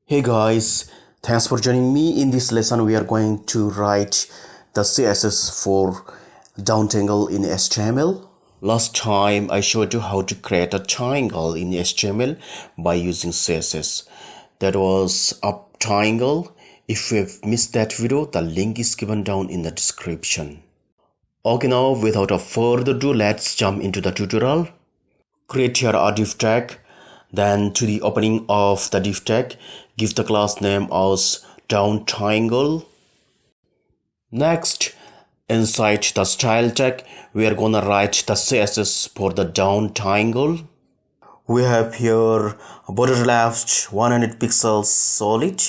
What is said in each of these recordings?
Hey guys, thanks for joining me. In this lesson we are going to write the CSS for down triangle in HTML. Last time I showed you how to create a triangle in HTML by using CSS. That was a triangle. If you have missed that video, the link is given down in the description. Okay, now without a further ado, let's jump into the tutorial. Create here a div tag. Then to the opening of the div tag, give the class name as down triangle. Next, inside the style tag, we are gonna write the CSS for the down triangle. We have here border left 100 pixels solid,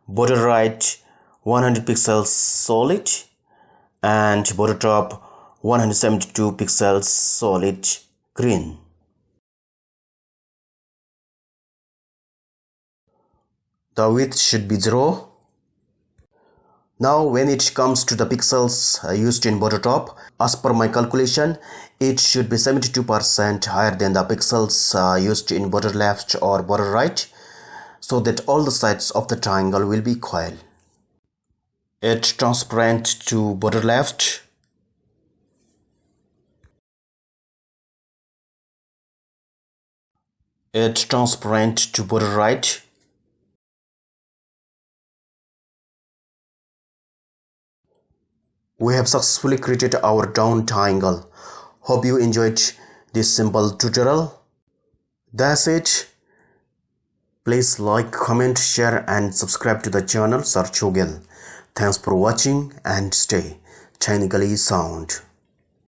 border right 100 pixels solid, and border top 172 pixels solid green. The width should be 0. Now when it comes to the pixels used in border top, as per my calculation, it should be 72% higher than the pixels used in border left or border right, so that all the sides of the triangle will be equal. Add transparent to border left. Add transparent to border right. We have successfully created our down triangle. Hope you enjoyed this simple tutorial. That's it. Please like, comment, share and subscribe to the channel Sir Chogyal. Thanks for watching and stay technically sound.